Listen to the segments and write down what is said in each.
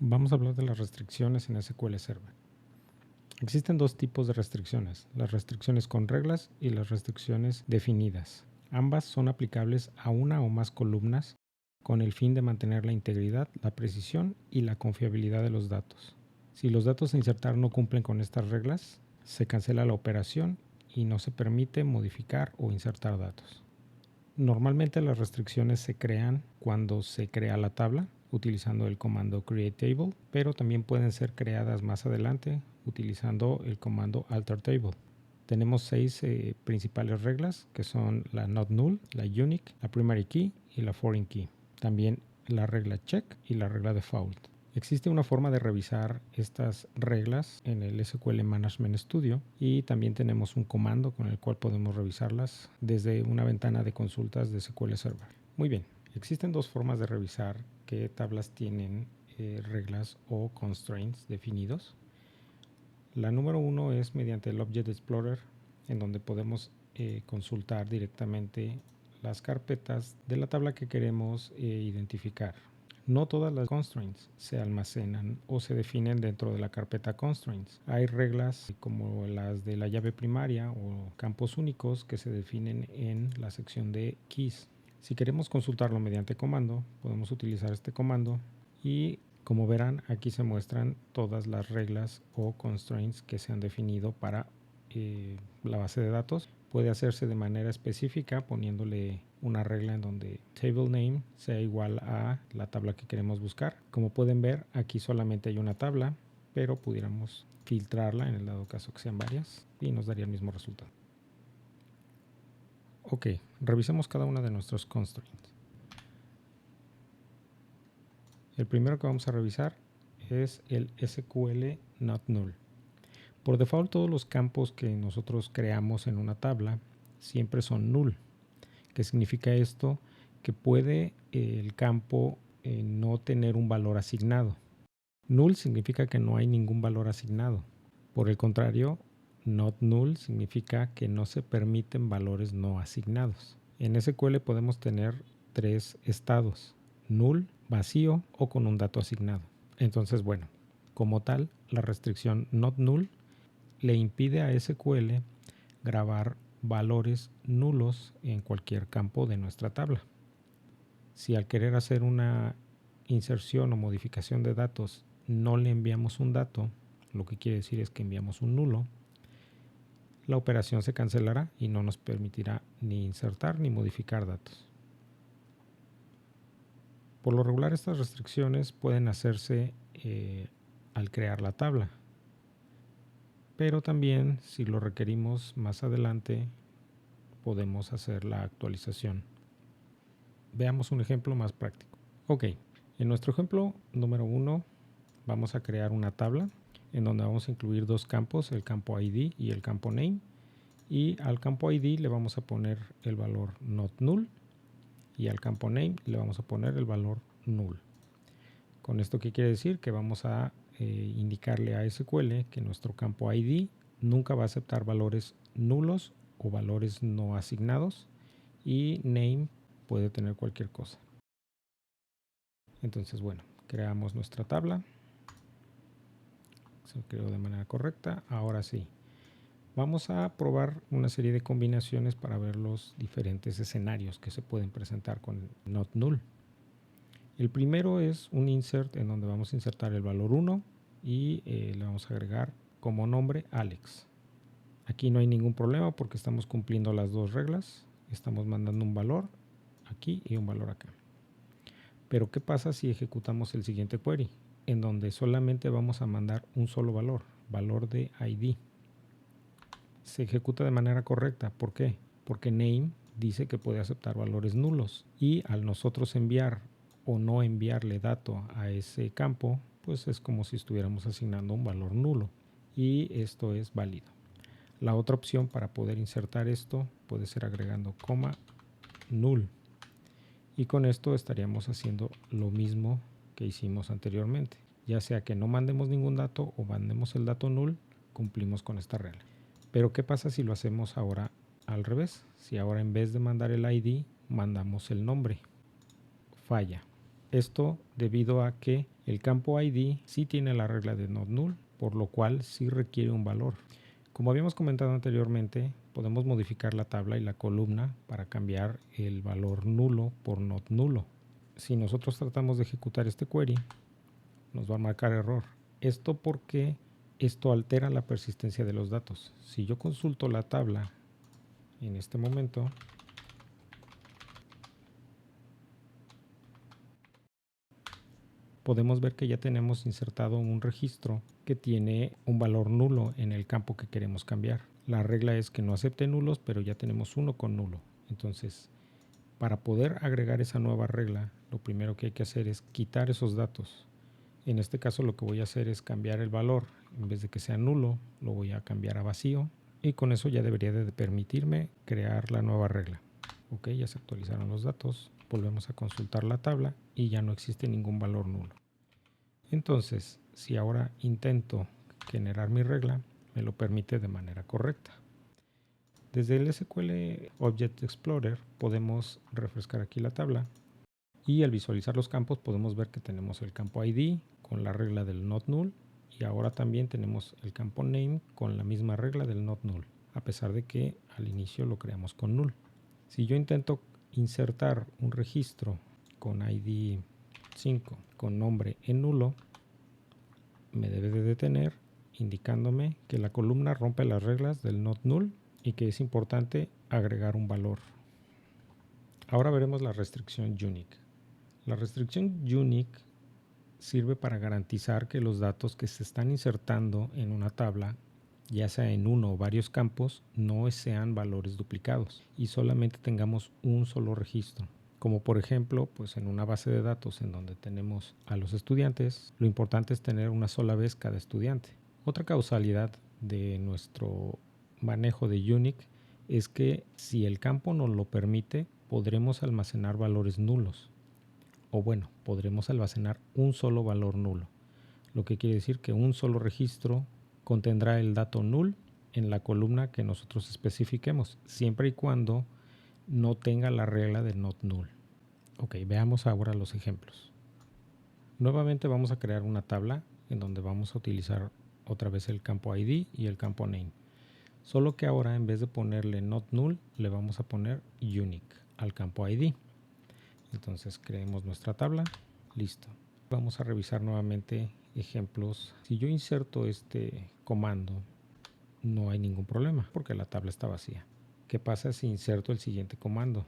Vamos a hablar de las restricciones en SQL Server. Existen dos tipos de restricciones, las restricciones con reglas y las restricciones definidas. Ambas son aplicables a una o más columnas con el fin de mantener la integridad, la precisión y la confiabilidad de los datos. Si los datos a insertar no cumplen con estas reglas, se cancela la operación y no se permite modificar o insertar datos. Normalmente las restricciones se crean cuando se crea la tabla utilizando el comando createTable, pero también pueden ser creadas más adelante utilizando el comando alterTable. Tenemos 6 principales reglas que son la not null, la unique, la primary key y la foreign key. También la regla check y la regla default. Existe una forma de revisar estas reglas en el SQL Management Studio y también tenemos un comando con el cual podemos revisarlas desde una ventana de consultas de SQL Server. Muy bien, existen dos formas de revisar qué tablas tienen reglas o constraints definidos. La número uno es mediante el Object Explorer, en donde podemos consultar directamente las carpetas de la tabla que queremos identificar. No todas las constraints se almacenan o se definen dentro de la carpeta constraints. Hay reglas como las de la llave primaria o campos únicos que se definen en la sección de keys. Si queremos consultarlo mediante comando, podemos utilizar este comando y como verán, aquí se muestran todas las reglas o constraints que se han definido para la base de datos. Puede hacerse de manera específica poniéndole una regla en donde table name sea igual a la tabla que queremos buscar. Como pueden ver, aquí solamente hay una tabla, pero pudiéramos filtrarla en el dado caso que sean varias y nos daría el mismo resultado. Ok, revisemos cada una de nuestros constraints. El primero que vamos a revisar es el SQL not null. Por default, todos los campos que nosotros creamos en una tabla siempre son null. ¿Qué significa esto? Que puede el campo no tener un valor asignado. Null significa que no hay ningún valor asignado. Por el contrario, not null significa que no se permiten valores no asignados. En SQL podemos tener tres estados: null, vacío o con un dato asignado. Entonces, bueno, como tal, la restricción not null le impide a SQL grabar valores nulos en cualquier campo de nuestra tabla. Si al querer hacer una inserción o modificación de datos no le enviamos un dato, lo que quiere decir es que enviamos un nulo, la operación se cancelará y no nos permitirá ni insertar ni modificar datos. Por lo regular, estas restricciones pueden hacerse al crear la tabla, pero también si lo requerimos más adelante podemos hacer la actualización. Veamos un ejemplo más práctico. Ok, en nuestro ejemplo número 1 vamos a crear una tabla en donde vamos a incluir dos campos, el campo ID y el campo name, y al campo ID le vamos a poner el valor not null y al campo name le vamos a poner el valor null. Con esto, ¿qué quiere decir? Que vamos a indicarle a SQL que nuestro campo ID nunca va a aceptar valores nulos o valores no asignados y name puede tener cualquier cosa. Entonces, bueno, creamos nuestra tabla. Se creó de manera correcta. Ahora sí, vamos a probar una serie de combinaciones para ver los diferentes escenarios que se pueden presentar con not null. El primero es un insert en donde vamos a insertar el valor 1 y le vamos a agregar como nombre Alex. Aquí no hay ningún problema porque estamos cumpliendo las dos reglas. Estamos mandando un valor aquí y un valor acá. Pero ¿qué pasa si ejecutamos el siguiente query? En donde solamente vamos a mandar un solo valor, valor de ID. Se ejecuta de manera correcta. ¿Por qué? Porque name dice que puede aceptar valores nulos y al nosotros enviar o no enviarle dato a ese campo, pues es como si estuviéramos asignando un valor nulo y esto es válido. La otra opción para poder insertar esto puede ser agregando coma null y con esto estaríamos haciendo lo mismo que hicimos anteriormente, ya sea que no mandemos ningún dato o mandemos el dato null, cumplimos con esta regla. Pero ¿qué pasa si lo hacemos ahora al revés? Si ahora en vez de mandar el ID mandamos el nombre, falla. Esto debido a que El campo ID sí tiene la regla de not null, por lo cual sí requiere un valor. Como habíamos comentado anteriormente, podemos modificar la tabla y la columna para cambiar el valor nulo por not nulo. Si nosotros tratamos de ejecutar este query, nos va a marcar error. Esto porque esto altera la persistencia de los datos. Si yo consulto la tabla en este momento, podemos ver que ya tenemos insertado un registro que tiene un valor nulo en el campo que queremos cambiar. La regla es que no acepte nulos, pero ya tenemos uno con nulo. Entonces, para poder agregar esa nueva regla, lo primero que hay que hacer es quitar esos datos. En este caso lo que voy a hacer es cambiar el valor. En vez de que sea nulo, lo voy a cambiar a vacío. Y con eso ya debería de permitirme crear la nueva regla. Ok, ya se actualizaron los datos. Volvemos a consultar la tabla y ya no existe ningún valor nulo. Entonces, si ahora intento generar mi regla, me lo permite de manera correcta. Desde el SQL Object Explorer podemos refrescar aquí la tabla y al visualizar los campos podemos ver que tenemos el campo ID con la regla del not null y ahora también tenemos el campo name con la misma regla del not null, a pesar de que al inicio lo creamos con null. Si yo intento insertar un registro con ID 5 con nombre en nulo, me debe de detener indicándome que la columna rompe las reglas del not null y que es importante agregar un valor. Ahora veremos la restricción unique. La restricción unique sirve para garantizar que los datos que se están insertando en una tabla, ya sea en uno o varios campos, no sean valores duplicados y solamente tengamos un solo registro. Como por ejemplo, pues en una base de datos en donde tenemos a los estudiantes, lo importante es tener una sola vez cada estudiante. Otra causalidad de nuestro manejo de unique es que si el campo nos lo permite, podremos almacenar valores nulos. O bueno, podremos almacenar un solo valor nulo, lo que quiere decir que un solo registro contendrá el dato null en la columna que nosotros especifiquemos, siempre y cuando no tenga la regla de not null. Ok, veamos ahora los ejemplos. Nuevamente vamos a crear una tabla en donde vamos a utilizar otra vez el campo ID y el campo name. Solo que ahora en vez de ponerle not null, le vamos a poner unique al campo ID. Entonces creemos nuestra tabla, listo. Vamos a revisar nuevamente ejemplos. Si yo inserto este comando, no hay ningún problema porque la tabla está vacía. ¿Qué pasa si inserto el siguiente comando?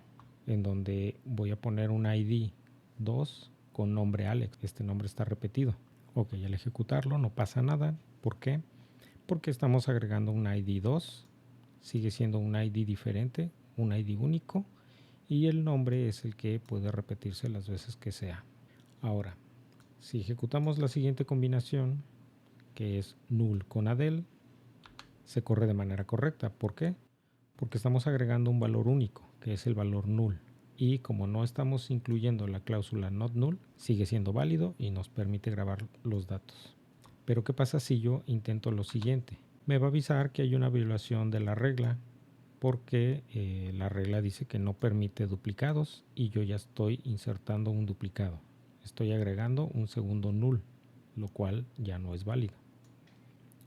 En donde voy a poner un ID 2 con nombre Alex. Este nombre está repetido. Ok, al ejecutarlo no pasa nada. ¿Por qué? Porque estamos agregando un ID 2. Sigue siendo un ID diferente, un ID único. Y el nombre es el que puede repetirse las veces que sea. Ahora, si ejecutamos la siguiente combinación, que es null con adel, se corre de manera correcta. ¿Por qué? Porque estamos agregando un valor único, que es el valor null. Y como no estamos incluyendo la cláusula not null, sigue siendo válido y nos permite grabar los datos. Pero ¿qué pasa si yo intento lo siguiente? Me va a avisar que hay una violación de la regla porque la regla dice que no permite duplicados y yo ya estoy insertando un duplicado. Estoy agregando un segundo null, lo cual ya no es válido.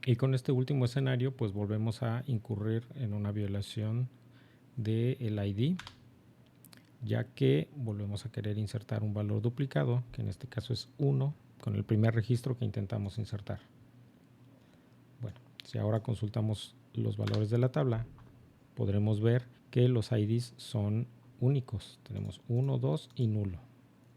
Y con este último escenario pues volvemos a incurrir en una violación del ID, ya que volvemos a querer insertar un valor duplicado, que en este caso es 1, con el primer registro que intentamos insertar. Bueno, si ahora consultamos los valores de la tabla, podremos ver que los IDs son únicos. Tenemos 1, 2 y nulo.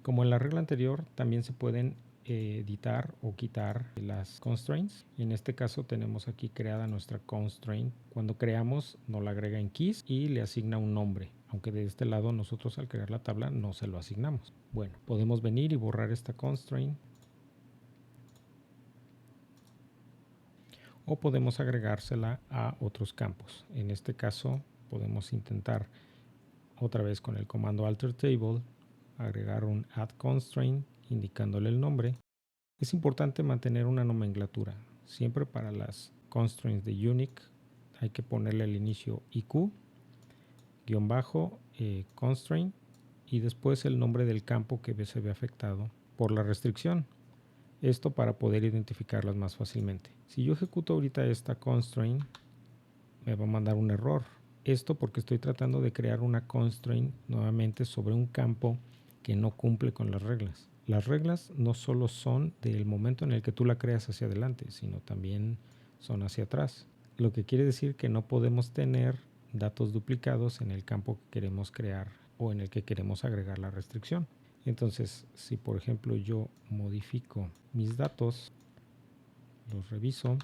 Como en la regla anterior, también se pueden editar o quitar las constraints. En este caso tenemos aquí creada nuestra constraint. Cuando creamos nos la agrega en keys y le asigna un nombre, aunque de este lado nosotros al crear la tabla no se lo asignamos. Bueno, podemos venir y borrar esta constraint o podemos agregársela a otros campos. En este caso podemos intentar otra vez con el comando alter table agregar un add constraint indicándole el nombre. Es importante mantener una nomenclatura. Siempre para las constraints de unique hay que ponerle al inicio IQ, guión bajo, constraint y después el nombre del campo que se ve afectado por la restricción. Esto para poder identificarlas más fácilmente. Si yo ejecuto ahorita esta constraint, me va a mandar un error. Esto porque estoy tratando de crear una constraint nuevamente sobre un campo que no cumple con las reglas. Las reglas no solo son del momento en el que tú la creas hacia adelante, sino también son hacia atrás. Lo que quiere decir que no podemos tener datos duplicados en el campo que queremos crear o en el que queremos agregar la restricción. Entonces, si por ejemplo yo modifico mis datos, los reviso,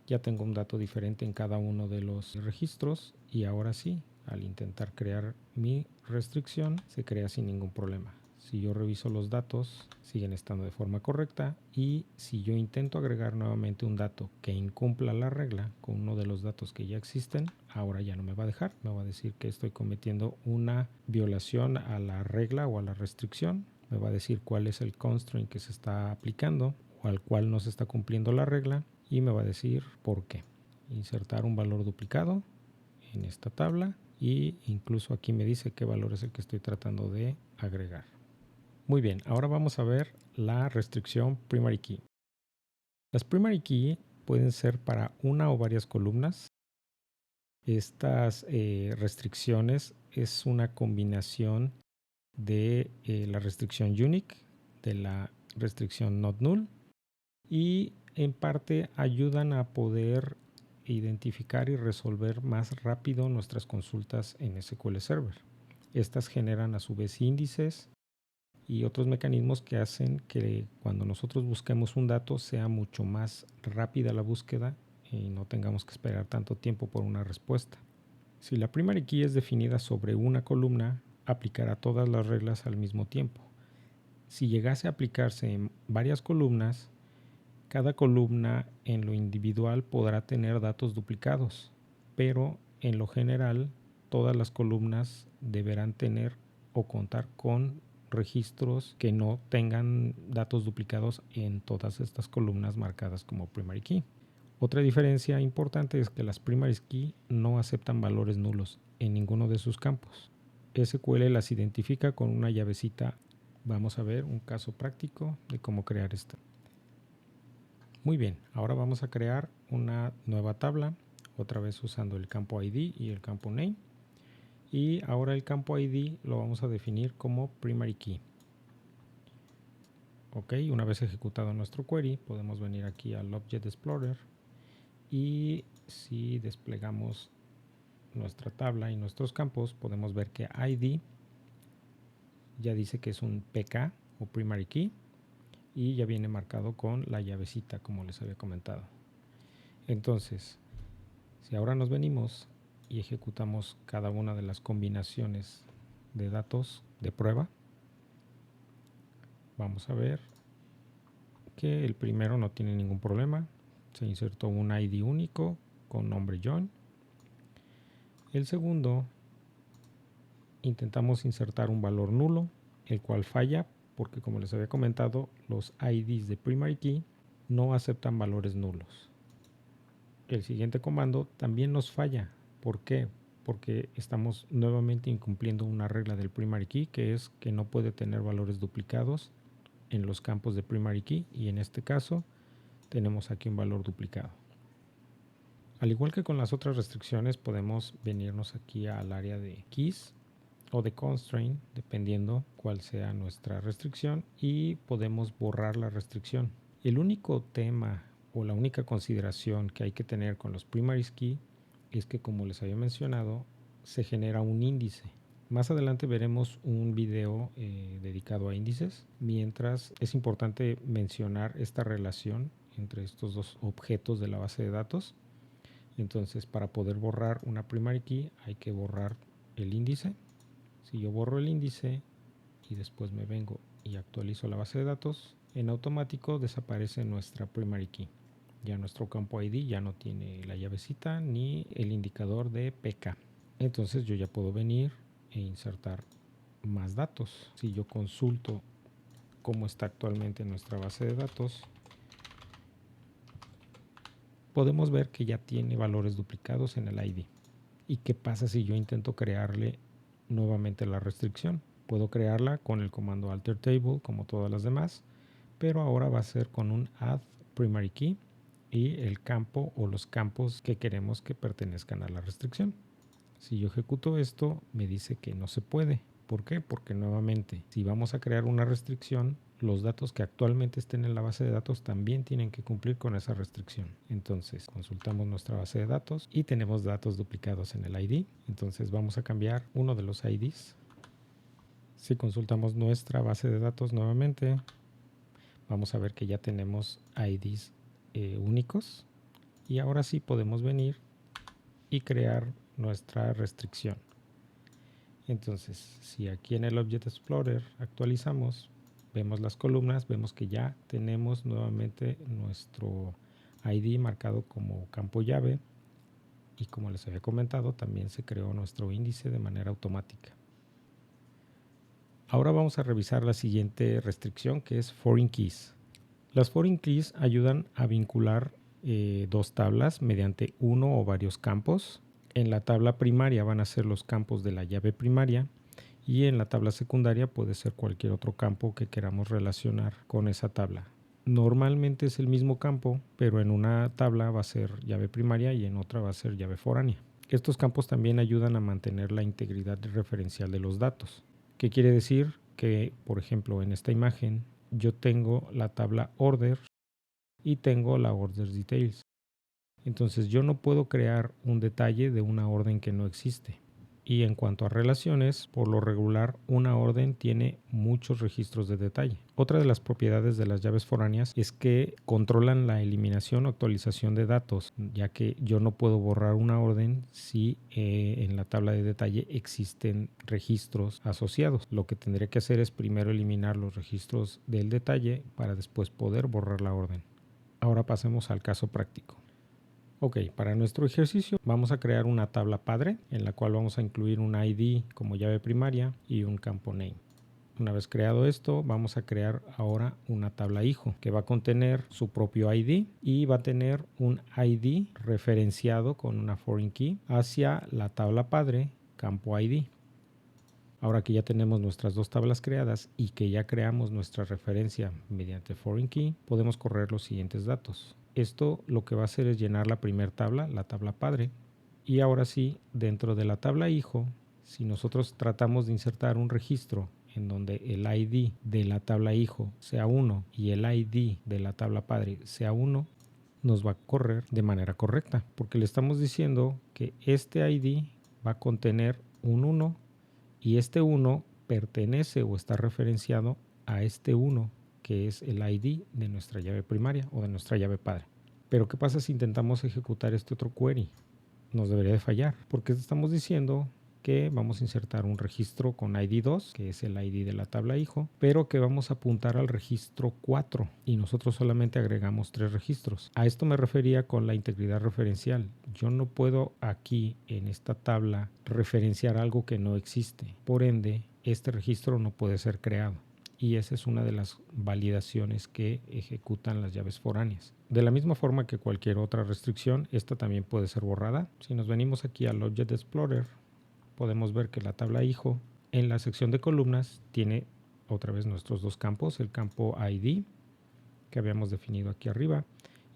ya tengo un dato diferente en cada uno de los registros y ahora sí, al intentar crear mi restricción, se crea sin ningún problema. Si yo reviso los datos, siguen estando de forma correcta, y si yo intento agregar nuevamente un dato que incumpla la regla con uno de los datos que ya existen, ahora ya no me va a dejar, me va a decir que estoy cometiendo una violación a la regla o a la restricción, me va a decir cuál es el constraint que se está aplicando o al cual no se está cumpliendo la regla, y me va a decir por qué. Insertar un valor duplicado en esta tabla, y incluso aquí me dice qué valor es el que estoy tratando de agregar. Muy bien, ahora vamos a ver la restricción primary key. Las primary key pueden ser para una o varias columnas. Estas restricciones es una combinación de la restricción unique, de la restricción not null, y en parte ayudan a poder identificar y resolver más rápido nuestras consultas en SQL Server. Estas generan a su vez índices y otros mecanismos que hacen que cuando nosotros busquemos un dato sea mucho más rápida la búsqueda y no tengamos que esperar tanto tiempo por una respuesta. Si la primary key es definida sobre una columna, aplicará todas las reglas al mismo tiempo. Si llegase a aplicarse en varias columnas, cada columna en lo individual podrá tener datos duplicados, pero en lo general todas las columnas deberán tener o contar con registros que no tengan datos duplicados en todas estas columnas marcadas como primary key. Otra diferencia importante es que las primary key no aceptan valores nulos en ninguno de sus campos. SQL las identifica con una llavecita. Vamos a ver un caso práctico de cómo crear esto. Muy bien, ahora vamos a crear una nueva tabla, otra vez usando el campo ID y el campo name. Y ahora el campo ID lo vamos a definir como primary key. Ok, una vez ejecutado nuestro query, podemos venir aquí al Object Explorer, y si desplegamos nuestra tabla y nuestros campos, podemos ver que ID ya dice que es un PK o primary key, y ya viene marcado con la llavecita como les había comentado. Entonces, si ahora nos venimos y ejecutamos cada una de las combinaciones de datos de prueba, vamos a ver que el primero no tiene ningún problema. Se insertó un ID único con nombre John. El segundo, intentamos insertar un valor nulo, el cual falla porque, como les había comentado, los IDs de primary key no aceptan valores nulos. El siguiente comando también nos falla. ¿Por qué? Porque estamos nuevamente incumpliendo una regla del primary key, que es que no puede tener valores duplicados en los campos de primary key, y en este caso tenemos aquí un valor duplicado. Al igual que con las otras restricciones, podemos venirnos aquí al área de keys o de constraint, dependiendo cuál sea nuestra restricción, y podemos borrar la restricción. El único tema o la única consideración que hay que tener con los primary key es que, como les había mencionado, se genera un índice. Más adelante veremos un video dedicado a índices, mientras es importante mencionar esta relación entre estos dos objetos de la base de datos. Entonces, para poder borrar una primary key hay que borrar el índice. Si yo borro el índice y después me vengo y actualizo la base de datos, en automático desaparece nuestra primary key. Ya nuestro campo ID ya no tiene la llavecita ni el indicador de PK. Entonces yo ya puedo venir e insertar más datos. Si yo consulto cómo está actualmente nuestra base de datos, podemos ver que ya tiene valores duplicados en el ID. ¿Y qué pasa si yo intento crearle nuevamente la restricción? Puedo crearla con el comando alter table como todas las demás, pero ahora va a ser con un add primary key y el campo o los campos que queremos que pertenezcan a la restricción. Si yo ejecuto esto, me dice que no se puede. ¿Por qué? Porque nuevamente, si vamos a crear una restricción, los datos que actualmente estén en la base de datos también tienen que cumplir con esa restricción. Entonces, consultamos nuestra base de datos y tenemos datos duplicados en el ID. Entonces, vamos a cambiar uno de los IDs. Si consultamos nuestra base de datos nuevamente, vamos a ver que ya tenemos IDs únicos. Y ahora sí podemos venir y crear nuestra restricción. Entonces, si aquí en el Object Explorer actualizamos, vemos las columnas, vemos que ya tenemos nuevamente nuestro ID marcado como campo llave y como les había comentado, también se creó nuestro índice de manera automática. Ahora vamos a revisar la siguiente restricción, que es Foreign Keys. Las Foreign Keys ayudan a vincular dos tablas mediante uno o varios campos. En la tabla primaria van a ser los campos de la llave primaria y en la tabla secundaria puede ser cualquier otro campo que queramos relacionar con esa tabla. Normalmente es el mismo campo, pero en una tabla va a ser llave primaria y en otra va a ser llave foránea. Estos campos también ayudan a mantener la integridad referencial de los datos. ¿Qué quiere decir? Que, por ejemplo, en esta imagen yo tengo la tabla order y tengo la order details. Entonces yo no puedo crear un detalle de una orden que no existe. Y en cuanto a relaciones, por lo regular una orden tiene muchos registros de detalle. Otra de las propiedades de las llaves foráneas es que controlan la eliminación o actualización de datos, ya que yo no puedo borrar una orden si en la tabla de detalle existen registros asociados. Lo que tendré que hacer es primero eliminar los registros del detalle para después poder borrar la orden. Ahora pasemos al caso práctico. Ok, para nuestro ejercicio vamos a crear una tabla padre en la cual vamos a incluir un ID como llave primaria y un campo name. Una vez creado esto, vamos a crear ahora una tabla hijo que va a contener su propio ID y va a tener un ID referenciado con una foreign key hacia la tabla padre campo ID. Ahora que ya tenemos nuestras dos tablas creadas y que ya creamos nuestra referencia mediante foreign key, podemos correr los siguientes datos. Esto lo que va a hacer es llenar la primera tabla, la tabla padre. Y ahora sí, dentro de la tabla hijo, si nosotros tratamos de insertar un registro en donde el ID de la tabla hijo sea 1 y el ID de la tabla padre sea 1, nos va a correr de manera correcta, porque le estamos diciendo que este ID va a contener un 1 y este 1 pertenece o está referenciado a este 1 que es el ID de nuestra llave primaria o de nuestra llave padre. Pero ¿qué pasa si intentamos ejecutar este otro query? Nos debería de fallar, porque estamos diciendo que vamos a insertar un registro con ID 2, que es el ID de la tabla hijo, pero que vamos a apuntar al registro 4 y nosotros solamente agregamos 3 registros. A esto me refería con la integridad referencial. Yo no puedo aquí en esta tabla referenciar algo que no existe. Por ende, este registro no puede ser creado. Y esa es una de las validaciones que ejecutan las llaves foráneas. De la misma forma que cualquier otra restricción, esta también puede ser borrada. Si nos venimos aquí al Object Explorer, podemos ver que la tabla hijo en la sección de columnas tiene otra vez nuestros dos campos, el campo ID que habíamos definido aquí arriba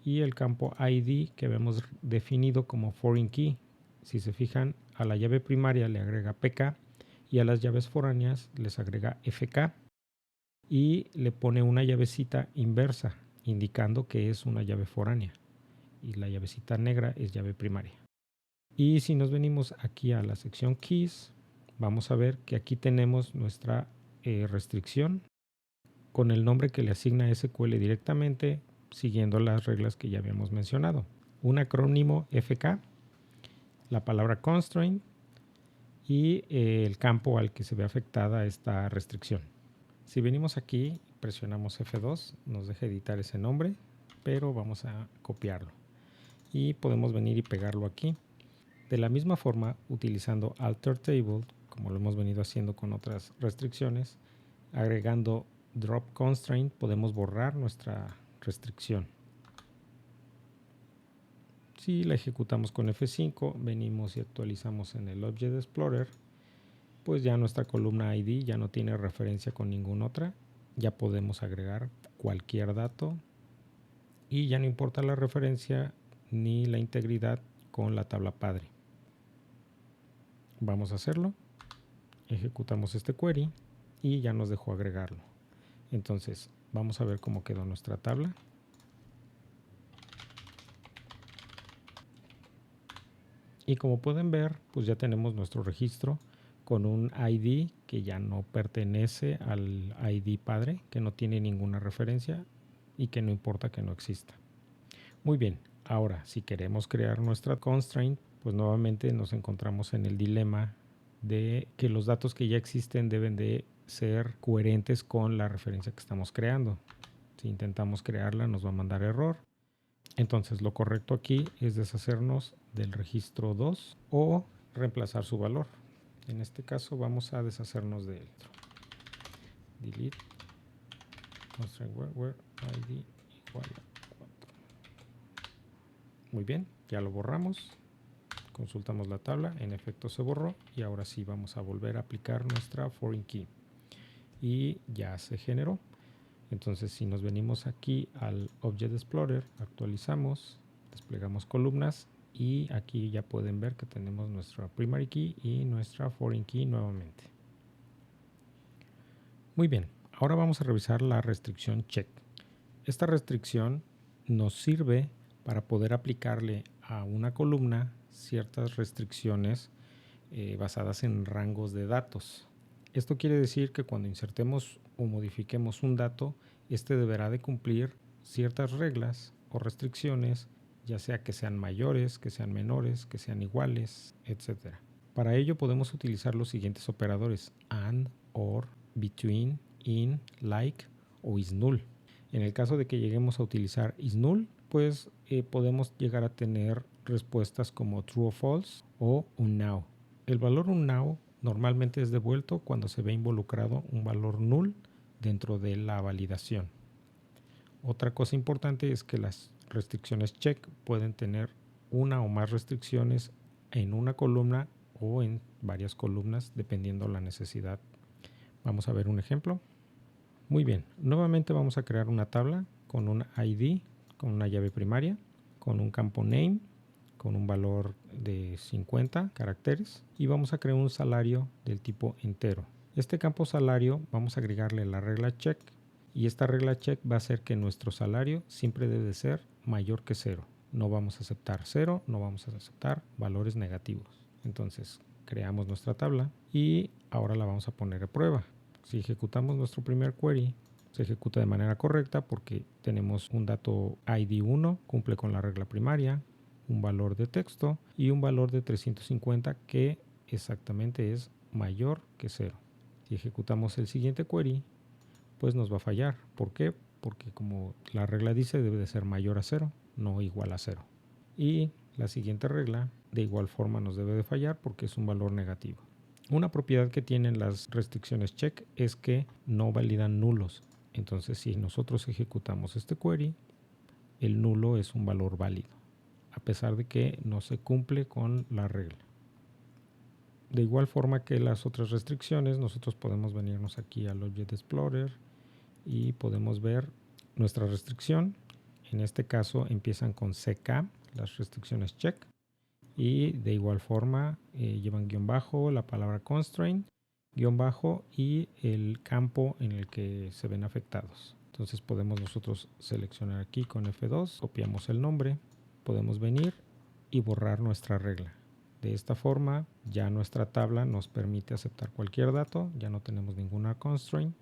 y el campo ID que habíamos definido como foreign key. Si se fijan, a la llave primaria le agrega PK y a las llaves foráneas les agrega FK y le pone una llavecita inversa indicando que es una llave foránea y la llavecita negra es llave primaria. Y si nos venimos aquí a la sección keys, vamos a ver que aquí tenemos nuestra restricción con el nombre que le asigna SQL directamente siguiendo las reglas que ya habíamos mencionado. Un acrónimo FK, la palabra constraint y el campo al que se ve afectada esta restricción. Si venimos aquí, presionamos F2, nos deja editar ese nombre, pero vamos a copiarlo. Y podemos venir y pegarlo aquí. De la misma forma, utilizando alter table, como lo hemos venido haciendo con otras restricciones, agregando drop constraint podemos borrar nuestra restricción. Si la ejecutamos con F5, venimos y actualizamos en el Object Explorer, pues ya nuestra columna ID ya no tiene referencia con ninguna otra ya podemos agregar cualquier dato y ya no importa la referencia ni la integridad con la tabla padre. Vamos a hacerlo, ejecutamos este query y ya nos dejó agregarlo. Entonces vamos a ver cómo quedó nuestra tabla. Y como pueden ver, pues ya tenemos nuestro registro con un ID que ya no pertenece al ID padre, que no tiene ninguna referencia y que no importa que no exista. Muy bien, ahora si queremos crear nuestra constraint, pues nuevamente nos encontramos en el dilema de que los datos que ya existen deben de ser coherentes con la referencia que estamos creando. Si intentamos crearla nos va a mandar error. Entonces lo correcto aquí es deshacernos del registro 2 o reemplazar su valor. En este caso vamos a deshacernos de él. Delete constraint where id igual a 4. Muy bien, ya lo borramos. Consultamos la tabla, en efecto se borró y ahora sí vamos a volver a aplicar nuestra foreign key. Y ya se generó. Entonces si nos venimos aquí al Object Explorer, actualizamos, desplegamos columnas y aquí ya pueden ver que tenemos nuestra primary key y nuestra foreign key nuevamente. Muy bien, ahora vamos a revisar la restricción check. Esta restricción nos sirve para poder aplicarle a una columna ciertas restricciones basadas en rangos de datos. Esto quiere decir que cuando insertemos o modifiquemos un dato, este deberá de cumplir ciertas reglas o restricciones, ya sea que sean mayores, que sean menores, que sean iguales, etc. Para ello podemos utilizar los siguientes operadores: AND, OR, BETWEEN, IN, LIKE o ISNUL. En el caso de que lleguemos a utilizar ISNUL, pues podemos llegar a tener respuestas como true o false o UNOW. El valor UNOW normalmente es devuelto cuando se ve involucrado un valor null dentro de la validación. Otra cosa importante es que las restricciones check pueden tener una o más restricciones en una columna o en varias columnas dependiendo la necesidad. Vamos a ver un ejemplo. Muy bien, nuevamente vamos a crear una tabla con un ID, con una llave primaria, con un campo name, con un valor de 50 caracteres y vamos a crear un salario del tipo entero. Este campo salario vamos a agregarle la regla check y esta regla check va a hacer que nuestro salario siempre debe ser mayor que 0. No vamos a aceptar 0, no vamos a aceptar valores negativos. Entonces creamos nuestra tabla y ahora la vamos a poner a prueba. Si ejecutamos nuestro primer query, se ejecuta de manera correcta porque tenemos un dato ID1, cumple con la regla primaria, un valor de texto y un valor de 350 que exactamente es mayor que 0. Si ejecutamos el siguiente query, pues nos va a fallar. ¿Por qué? Porque como la regla dice, debe de ser mayor a 0, no igual a 0. Y la siguiente regla de igual forma nos debe de fallar porque es un valor negativo. Una propiedad que tienen las restricciones check es que no validan nulos. Entonces si nosotros ejecutamos este query, el nulo es un valor válido, a pesar de que no se cumple con la regla. De igual forma que las otras restricciones, nosotros podemos venirnos aquí al Object Explorer y podemos ver nuestra restricción. En este caso empiezan con CK, las restricciones check, y de igual forma llevan guión bajo, la palabra constraint, guión bajo y el campo en el que se ven afectados. Entonces podemos nosotros seleccionar aquí con F2, copiamos el nombre, podemos venir y borrar nuestra regla. De esta forma ya nuestra tabla nos permite aceptar cualquier dato, ya no tenemos ninguna constraint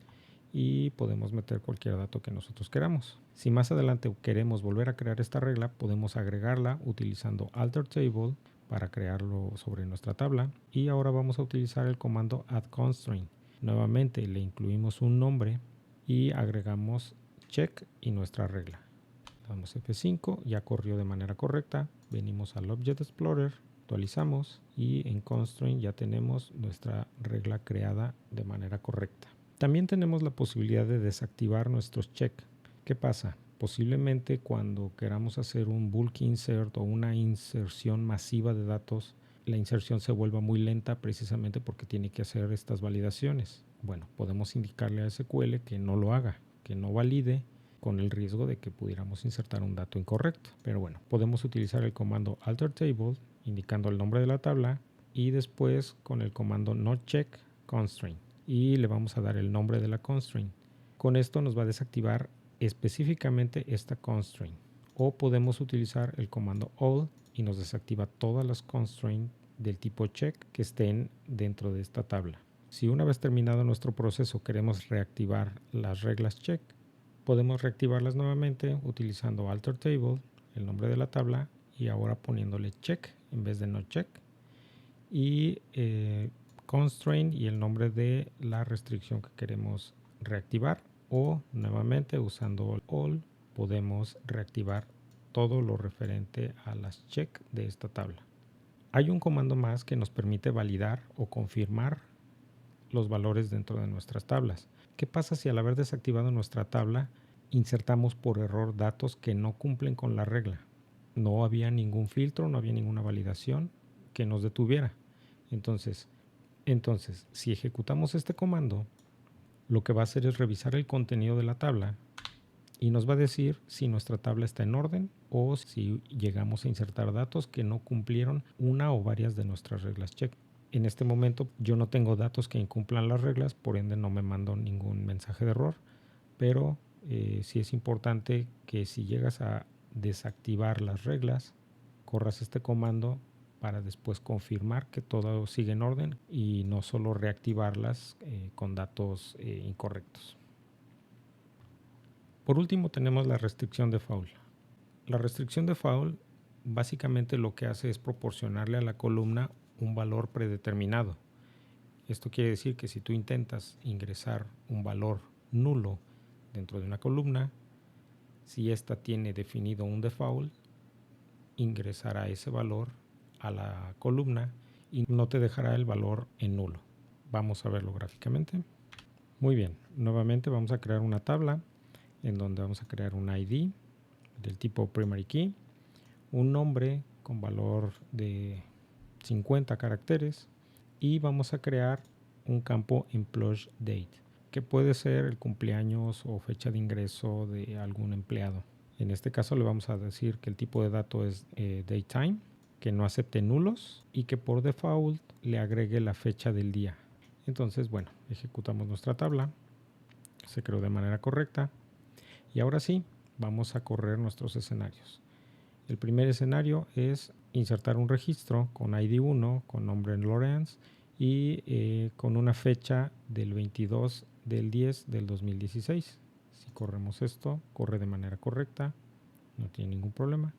y podemos meter cualquier dato que nosotros queramos. Si más adelante queremos volver a crear esta regla, podemos agregarla utilizando alter table para crearlo sobre nuestra tabla y ahora vamos a utilizar el comando add constraint. Nuevamente le incluimos un nombre y agregamos check y nuestra regla. Damos F5, ya corrió de manera correcta, venimos al Object Explorer, actualizamos y en constraint ya tenemos nuestra regla creada de manera correcta. También tenemos la posibilidad de desactivar nuestros check. ¿Qué pasa? Posiblemente cuando queramos hacer un bulk insert o una inserción masiva de datos, la inserción se vuelva muy lenta precisamente porque tiene que hacer estas validaciones. Bueno, podemos indicarle a SQL que no lo haga, que no valide, con el riesgo de que pudiéramos insertar un dato incorrecto. Pero bueno, podemos utilizar el comando alter table indicando el nombre de la tabla y después con el comando nocheck constraint y le vamos a dar el nombre de la constraint. Con esto nos va a desactivar específicamente esta constraint, o podemos utilizar el comando all y nos desactiva todas las constraints del tipo check que estén dentro de esta tabla. Si una vez terminado nuestro proceso queremos reactivar las reglas check, podemos reactivarlas nuevamente utilizando alter table, el nombre de la tabla, y ahora poniéndole check en vez de no check, y constraint y el nombre de la restricción que queremos reactivar, o nuevamente usando all podemos reactivar todo lo referente a las check de esta tabla. Hay un comando más que nos permite validar o confirmar los valores dentro de nuestras tablas. ¿Qué pasa si al haber desactivado nuestra tabla insertamos por error datos que no cumplen con la regla? No había ningún filtro, no había ninguna validación que nos detuviera. Entonces, si ejecutamos este comando, lo que va a hacer es revisar el contenido de la tabla y nos va a decir si nuestra tabla está en orden o si llegamos a insertar datos que no cumplieron una o varias de nuestras reglas check. En este momento yo no tengo datos que incumplan las reglas, por ende no me mando ningún mensaje de error, pero sí es importante que si llegas a desactivar las reglas, corras este comando para después confirmar que todo sigue en orden y no solo reactivarlas con datos incorrectos. Por último tenemos la restricción default. La restricción default básicamente lo que hace es proporcionarle a la columna un valor predeterminado. Esto quiere decir que si tú intentas ingresar un valor nulo dentro de una columna, si ésta tiene definido un default, ingresará ese valor a la columna y no te dejará el valor en nulo. Vamos a verlo gráficamente. Muy bien, nuevamente vamos a crear una tabla en donde vamos a crear un ID del tipo primary key, un nombre con valor de 50 caracteres y vamos a crear un campo employee date, que puede ser el cumpleaños o fecha de ingreso de algún empleado. En este caso le vamos a decir que el tipo de dato es datetime, que no acepte nulos y que por default le agregue la fecha del día. Entonces, bueno, ejecutamos nuestra tabla, se creó de manera correcta y ahora sí, vamos a correr nuestros escenarios. El primer escenario es insertar un registro con ID 1, con nombre en Lawrence y con una fecha del 22 del 10 del 2016. Si corremos esto, corre de manera correcta, no tiene ningún problema.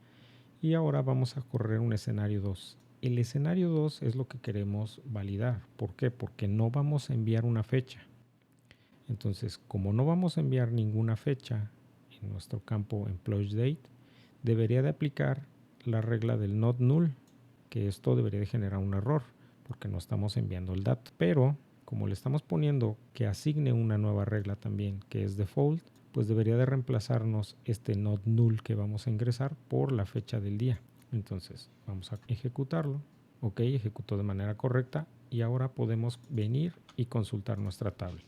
Y ahora vamos a correr un escenario 2. El escenario 2 es lo que queremos validar. ¿Por qué? Porque no vamos a enviar una fecha. Entonces, como no vamos a enviar ninguna fecha en nuestro campo employee date, debería de aplicar la regla del not null, que esto debería de generar un error porque no estamos enviando el dato. Pero como le estamos poniendo que asigne una nueva regla también que es default, pues debería de reemplazarnos este not null que vamos a ingresar por la fecha del día. Entonces vamos a ejecutarlo. Ok, ejecutó de manera correcta y ahora podemos venir y consultar nuestra tabla.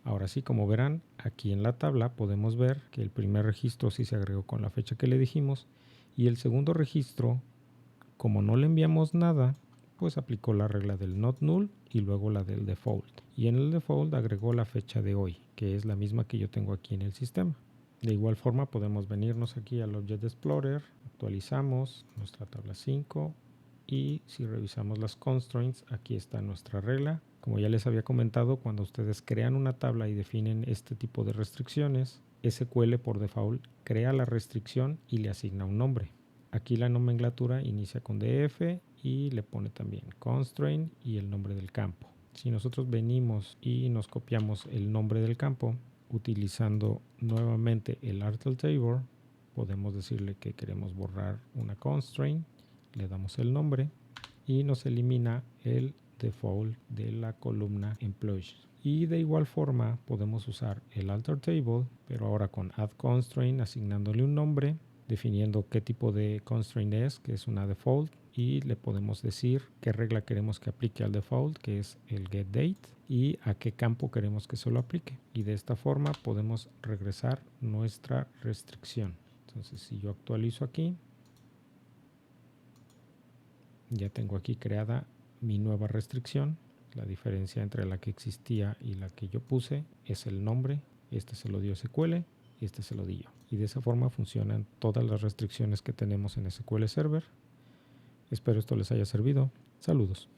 Ahora sí, como verán, aquí en la tabla podemos ver que el primer registro sí se agregó con la fecha que le dijimos y el segundo registro, como no le enviamos nada, pues aplicó la regla del not null y luego la del default. Y en el default agregó la fecha de hoy, que es la misma que yo tengo aquí en el sistema. De igual forma podemos venirnos aquí al Object Explorer, actualizamos nuestra tabla 5 y si revisamos las constraints, aquí está nuestra regla. Como ya les había comentado, cuando ustedes crean una tabla y definen este tipo de restricciones, SQL por default crea la restricción y le asigna un nombre. Aquí la nomenclatura inicia con df y le pone también constraint y el nombre del campo. Si nosotros venimos y nos copiamos el nombre del campo, utilizando nuevamente el alter table, podemos decirle que queremos borrar una constraint, le damos el nombre y nos elimina el default de la columna employees. Y de igual forma podemos usar el alter table, pero ahora con add constraint asignándole un nombre, definiendo qué tipo de constraint es, que es una default, y le podemos decir qué regla queremos que aplique al default, que es el getDate, y a qué campo queremos que se lo aplique. Y de esta forma podemos regresar nuestra restricción. Entonces, si yo actualizo aquí, ya tengo aquí creada mi nueva restricción. La diferencia entre la que existía y la que yo puse es el nombre. Este se lo dio SQL y este se lo di yo. Y de esa forma funcionan todas las restricciones que tenemos en SQL Server. Espero esto les haya servido. Saludos.